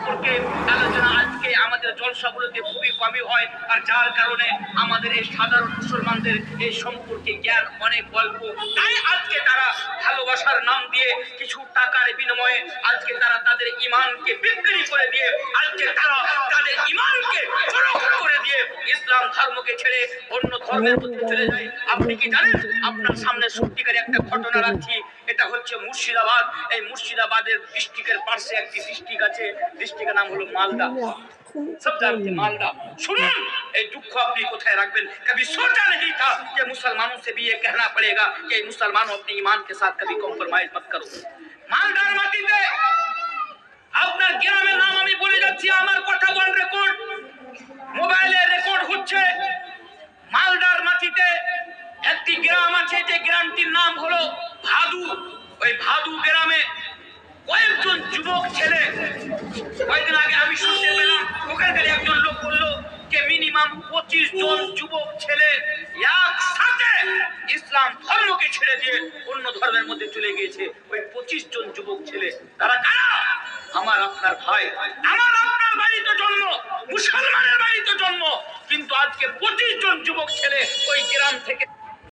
সম্পর্কে আলোচনা আজকে আমাদের জলসাগুলোতে খুবই কমই হয়, আর যার কারণে আমাদের এই সাধারণ মুসলমানদের এই সম্পর্কে জ্ঞান অনেক অল্প। তাই আজকে তারা ভালোবাসার নাম দিয়ে কিছু টাকার বিনিময়ে আজকে তারা তাদের ইমানকে বিক্রি করে দিয়ে, আজকে তারা তাদের ইমানকে ফরক করে দিয়ে ইসলাম ধর্মকে ছেড়ে অন্য ধর্মের মধ্যে চলে যায়। আপনি কি জানেন? আপনার সামনে সত্যিকার একটা ঘটনা রাখছি। এটা হচ্ছে মুর্শিদাবাদ। এই মুর্শিদাবাদের ডিস্ট্রিক্টের পাশে একটি ডিস্ট্রিক্ট আছে, ডিস্ট্রিক্টের নাম হলো মালদা। सब जानते हैं मालदा। सुनो, ये दुख अपनी कोठाय रखबेन। कभी सोचा नहीं था कि मुसलमानों से भी ये कहना पड़ेगा कि मुसलमानों अपने ईमान के साथ कभी कॉम्प्रोमाइज मत करो। मालदार माटीते আপনার গ্রামের নাম আমি বলে যাচ্ছি, আমার কথা অন রেকর্ড, মোবাইলে রেকর্ড হচ্ছে। মালদার মাটিতে একটি গ্রাম আছে, যে গ্রামটির নাম হলো ভাদু। ওই ভাদু গ্রামে কয়েকজন যুবক ছেলে, কয়েকদিন আগে আমি শুনতে পেলাম ওখানকার একজন লোক বললো যে মিনিমাম 25 জন যুবক ছেলে একসাথে ইসলাম ধর্মকে ছেড়ে দিয়ে অন্য ধর্মের মধ্যে চলে গিয়েছে। ওই 25 জন যুবক ছেলে তারা কারা? আমার আপনার ভাই। আমার আপনার বাড়িতে জন্ম, মুসলমানের বাড়িতে জন্ম, কিন্তু আজকে 25 জন যুবক ছেলে ওই গ্রাম থেকে